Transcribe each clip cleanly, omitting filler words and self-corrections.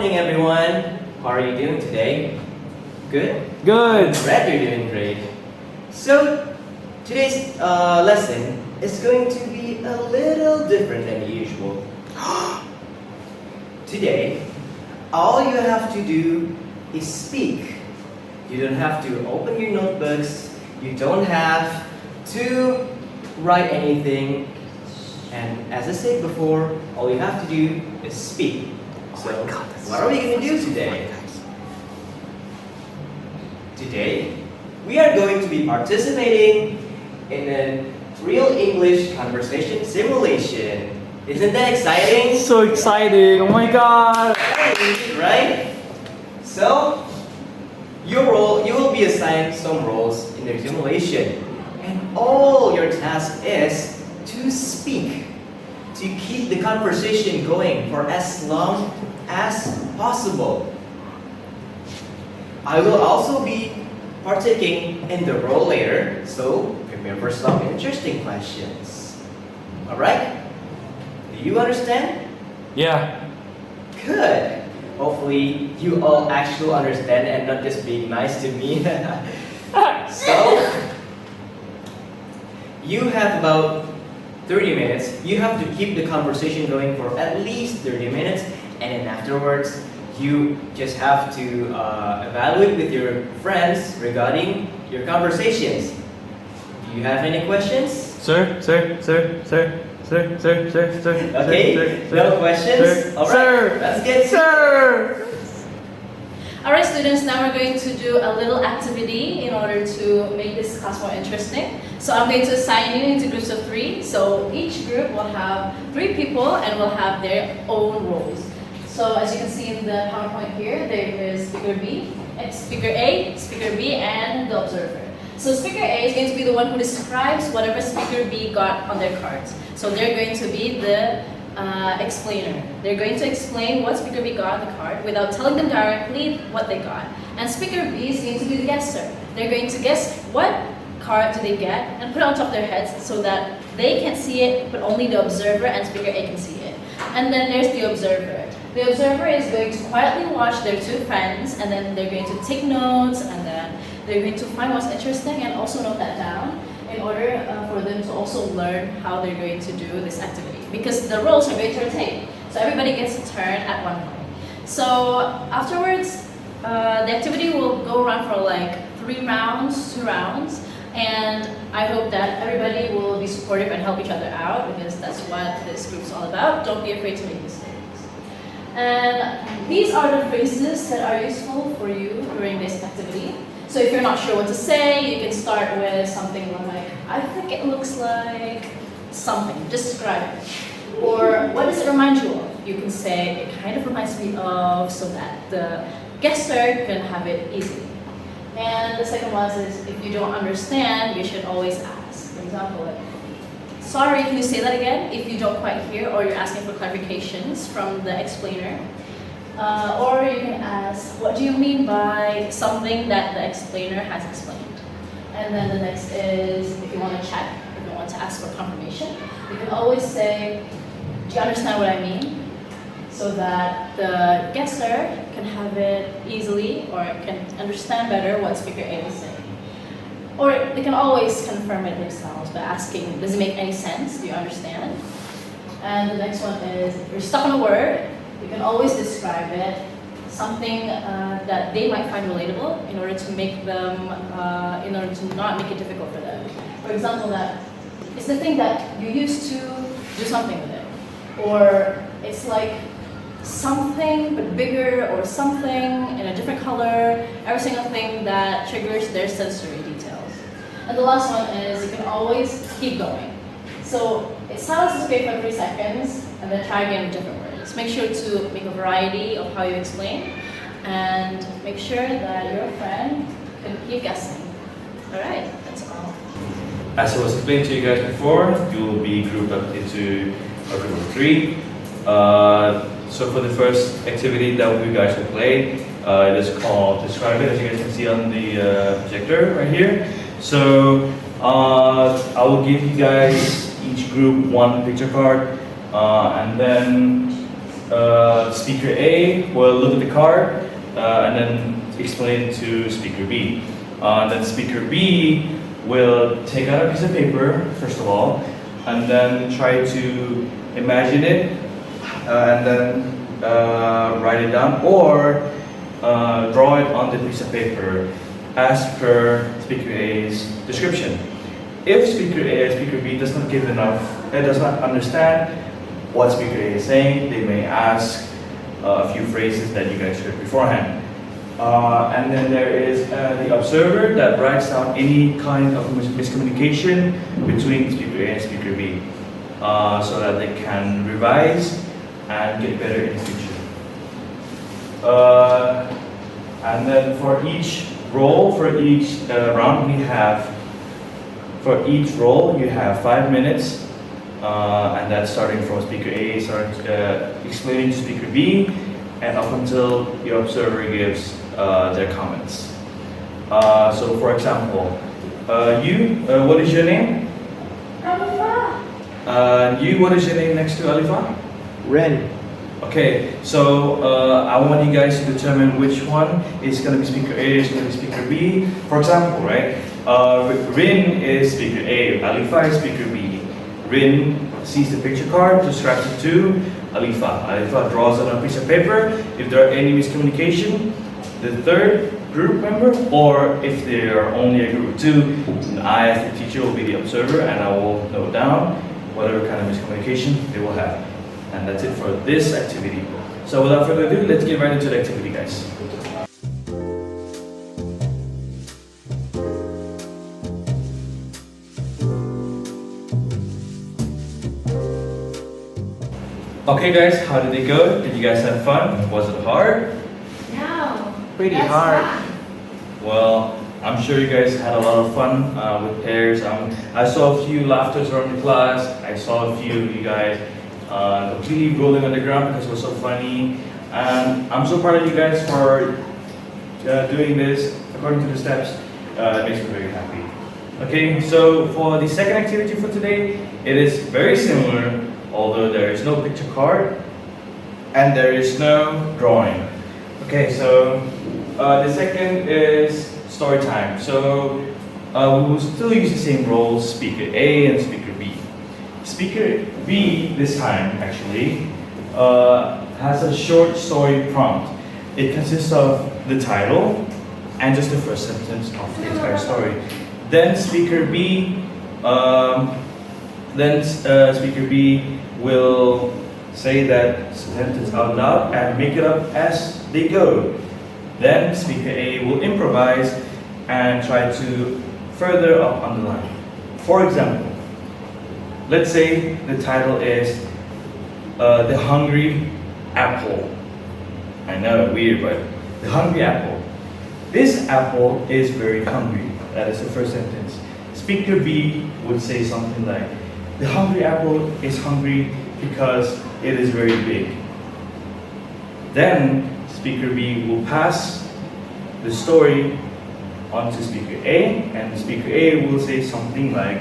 morning, everyone. How are you doing today? Good? Good. Glad you're doing great. So, today's lesson is going to be a little different than usual. Today, all you have to do is speak. You don't have to open your notebooks. You don't have to write anything. And as I said before, all you have to do is speak. So, what are we going to do today? Today, we are going to be participating in a real English conversation simulation. Isn't that exciting? So exciting! Oh my god! Right? So, you will be assigned some roles in the simulation. And all your task is to speak, to keep the conversation going for as long as possible. I will also be partaking in the role later, so prepare for some interesting questions. Alright? Do you understand? Yeah. Good. Hopefully you all actually understand and not just being nice to me. So, you have about 30 minutes. You have to keep the conversation going for at least 30 minutes, and then afterwards, you just have to evaluate with your friends regarding your conversations. Do you have any questions? Sir. Okay, no questions? Alright, let's get Sir! Alright students, now we're going to do a little activity in order to make this class more interesting. So I'm going to assign you into groups of 3. So each group will have 3 people and will have their own roles. So as you can see in the PowerPoint here, there is speaker B, and speaker A, speaker B, and the observer. So speaker A is going to be the one who describes whatever speaker B got on their cards. So they're going to be the explainer. They're going to explain what speaker B got on the card without telling them directly what they got. And speaker B is going to be the guesser. They're going to guess what card do they get and put it on top of their heads so that they can see it, but only the observer and speaker A can see it. And then there's the observer. The observer is going to quietly watch their 2 friends, and then they're going to take notes, and then they're going to find what's interesting and also note that down in order for them to also learn how they're going to do this activity. Because the roles are going to rotate, so everybody gets a turn at one point. So afterwards, the activity will go around for like 3 rounds, 2 rounds, and I hope that everybody will be supportive and help each other out, because that's what this group is all about. Don't be afraid to make mistakes. And these are the phrases that are useful for you during this activity. So if you're not sure what to say, you can start with something like, I think it looks like something, just describe it. Or what does it remind you of? You can say, it kind of reminds me of, so that the guesser can have it easily. And the second one is, if you don't understand, you should always ask. For example, like, sorry, can you say that again? If you don't quite hear or you're asking for clarifications from the explainer. Or you can ask, what do you mean by something that the explainer has explained? And then the next is, if you want to check, if you want to ask for confirmation, you can always say, do you understand what I mean? So that the guesser can have it easily or can understand better what speaker A is saying. Or they can always confirm it themselves by asking, does it make any sense? Do you understand? And the next one is, if you're stuck on a word, you can always describe it, something that they might find relatable in order to make them, in order to not make it difficult for them. For example, that it's the thing that you used to do something with it. Or it's like something but bigger, or something in a different color, every single thing that triggers their sensory details. And the last one is, you can always keep going. So it sounds okay for 3 seconds, and then try again with different words. Make sure to make a variety of how you explain, and make sure that your friend can keep guessing. Alright, that's all. As I was explaining to you guys before, you will be grouped up into a group of 3. So for the first activity that we guys will play, it is called Describe It, as you guys can see on the projector right here. So I will give you guys each group 1 picture card, and then speaker A will look at the card and then explain it to speaker B. Then speaker B will take out a piece of paper, first of all, and then try to imagine it and then write it down or draw it on the piece of paper as per speaker A's description. If speaker B does not give enough, does not understand what speaker A is saying, they may ask a few phrases that you guys heard beforehand. And then there is the observer that writes down any kind of miscommunication between speaker A and speaker B so that they can revise and get better in the future. And then for each role, for each round, for each role you have 5 minutes, and that's starting from speaker A, explaining to speaker B, and up until the observer gives their comments. So for example, what is your name? Alifa. You, what is your name next to Alifa? Ren. Okay, so I want you guys to determine which one is going to be speaker A, is going to be speaker B. For example, right? Rin is speaker A, Alifa is speaker B. Rin sees the picture card, describes it to Alifa. Alifa draws on a piece of paper. If there are any miscommunication, the third group member, or if they are only a group of two, then I as the teacher will be the observer and I will note down whatever kind of miscommunication they will have. And that's it for this activity. So without further ado, let's get right into the activity, guys. Okay guys, how did it go? Did you guys have fun? Was it hard? No. Pretty That's hard. fun. Well, I'm sure you guys had a lot of fun with pairs. I saw a few laughters around the class. I saw a few of you guys completely rolling on the ground because it was so funny. And I'm so proud of you guys for doing this according to the steps. It makes me very happy. Okay, so for the second activity for today, it is very similar, although there is no picture card and there is no drawing. Okay, so the second is story time. So we will still use the same roles, speaker A and speaker B. Speaker B this time actually has a short story prompt. It consists of the title and just the first sentence of the entire story. Then speaker B, speaker B will say that sentence out loud and make it up as they go. Then speaker A will improvise and try to further up on the line. For example, let's say the title is The Hungry Apple. I know, weird, but The Hungry Apple. This apple is very hungry. That is the first sentence. Speaker B would say something like, the hungry apple is hungry because it is very big. Then speaker B will pass the story on to speaker A, and speaker A will say something like,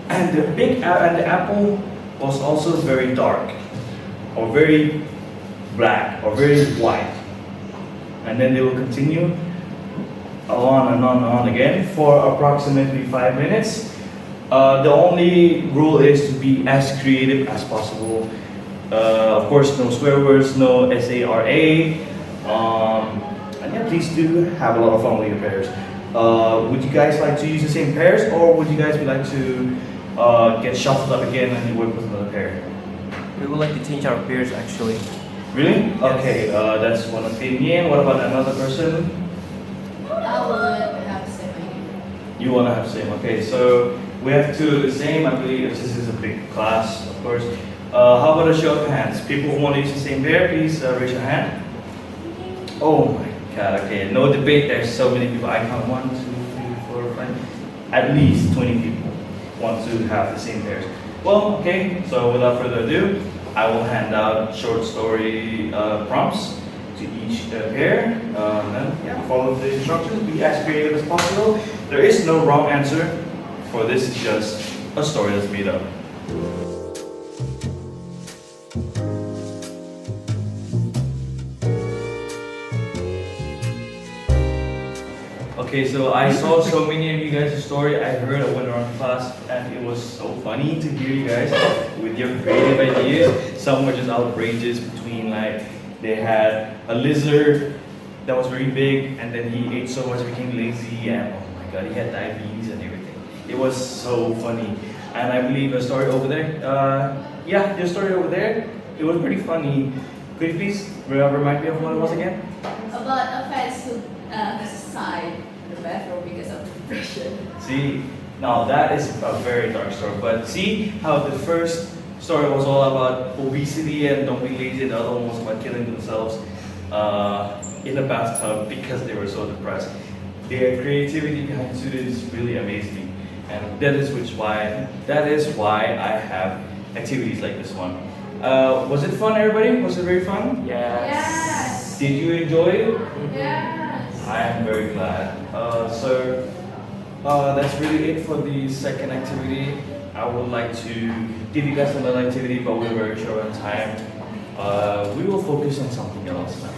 and the apple was also very dark, or very black, or very white. And then they will continue on and on and on again for approximately 5 minutes. The only rule is to be as creative as possible. Of course, no swear words, no SARA. And yeah, please do have a lot of fun with your pairs. Would you guys like to use the same pairs, or would you guys like to get shuffled up again and you work with another pair? We would like to change our pairs actually. Really? Okay, that's one opinion. What about another person? I would have the same idea. You want to have the same? Okay, so we have two of the same. I believe this is a big class, of course. How about a show of hands? People who want to use the same pair, please raise your hand. Oh my God, okay, no debate. There's so many people. I count 1, 2, 3, 4, 5. At least 20 people want to have the same pairs. Well, okay, so without further ado, I will hand out short story prompts to each pair. Then, yeah, follow the instructions. Be as creative as possible. There is no wrong answer, for this is just a story that's made up. Okay, so I saw so many of you guys' story. I heard I went around class, and it was so funny to hear you guys with your creative ideas. Some were just outrageous. Between like they had a lizard that was very big, and then he ate so much he became lazy, and oh my god, he had diabetes and everything. It was so funny, and I believe a story over there. Yeah, your story over there. It was pretty funny. Could you please remind me of what it was again? About a fans who suicide in the bathroom because of depression. See, now that is a very dark story. But see how the first story was all about obesity and don't be lazy. The other one was about killing themselves in a bathtub because they were so depressed. Their creativity behind students is really amazing, and that is why I have activities like this one. Was it fun, everybody? Was it very fun? Yes. Did you enjoy it? Yes. I am very glad. That's really it for the second activity. I would like to give you guys another activity, but we're very short on time. We will focus on something else now.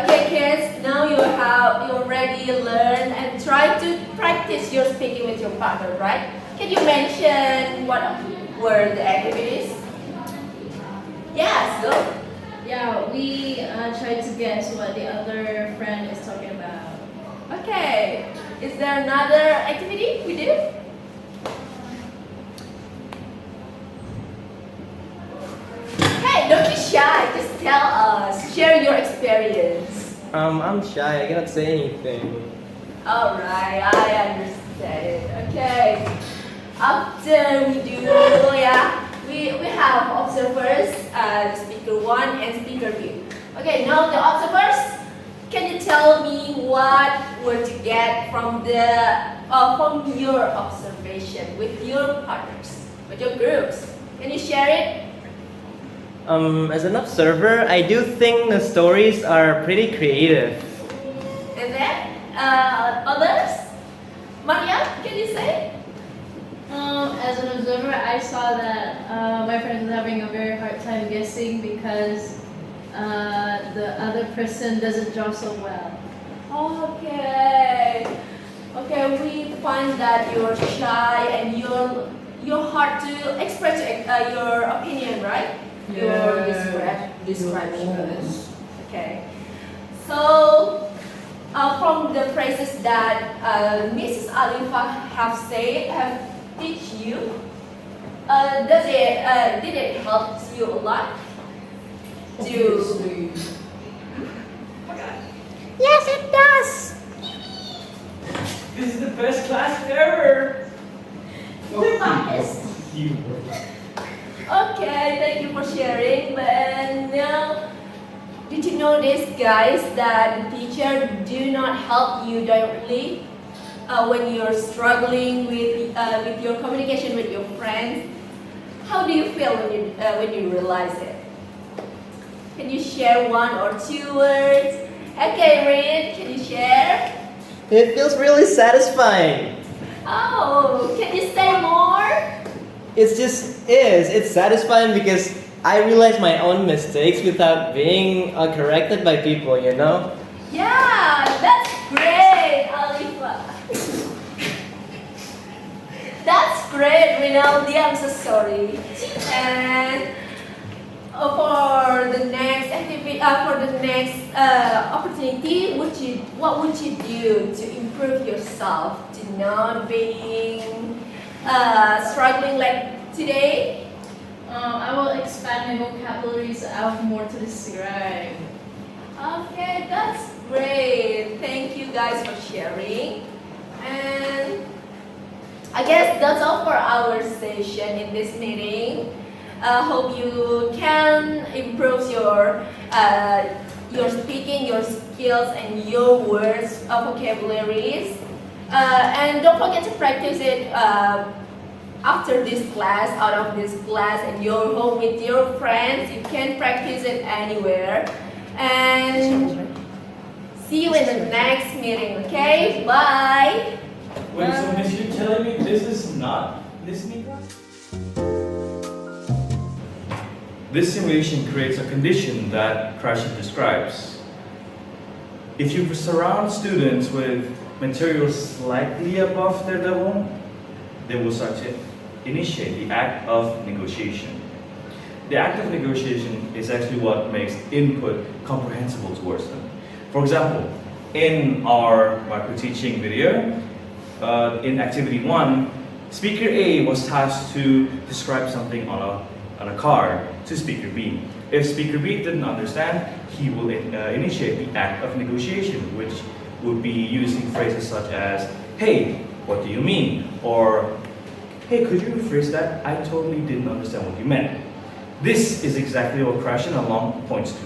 Okay, kids, now you already learned and try to practice your speaking with your partner, right? Can you mention what were the activities? Yes, go. Yeah, we tried to guess what the other friend is talking about. Okay, is there another activity we do? Hey, don't be shy, just tell us, share your experience. I'm shy. I cannot say anything. Alright, I understand it. Okay, after we do, we have observers, speaker 1 and speaker 2. Okay, now the observers, can you tell me what were to get from your observation with your partners, with your groups? Can you share it? As an observer, I do think the stories are pretty creative. And then others? Maria, can you say? As an observer, I saw that my friend was having a very hard time guessing because the other person doesn't draw so well. Okay. Okay, we find that you're shy and you're hard to express your opinion, right? Your descriptions. Okay. So, from the phrases that Mrs. Alifa have teach you, did it help you a lot? Yes, it does. This is the best class ever! The best. Okay, thank you for sharing. But now, did you notice, guys, that the teacher do not help you directly when you're struggling with your communication with your friends? How do you feel when you realize it? Can you share one or two words? Okay, Reed, can you share? It feels really satisfying. Oh, can you say more? It's satisfying because I realize my own mistakes without being corrected by people, you know? Yeah, that's great, Alifa. That's great, Rinaldi. I'm so sorry. And for the next activity, opportunity, what would you do to improve yourself, to not being struggling like today? I will expand my vocabularies. I have more to describe. Okay, that's great. Thank you guys for sharing. And I guess that's all for our session in this meeting. Hope you can improve your speaking, your skills, and your words vocabularies. And don't forget to practice it after this class, out of this class, and your home with your friends. You can practice it anywhere. And see you in the next meeting. Okay, bye. Wait, so Miss, you're telling me this is not listening class? This simulation creates a condition that Krashen describes. If you surround students with materials slightly above their level, they will start to initiate the act of negotiation. The act of negotiation is actually what makes input comprehensible towards them. For example, in our micro-teaching video, in activity 1, speaker A was tasked to describe something on a card to speaker B. If speaker B didn't understand, he will initiate the act of negotiation, which would be using phrases such as, "Hey, what do you mean?" Or, "Hey, could you rephrase that? I totally didn't understand what you meant." This is exactly what Crash and Along points to.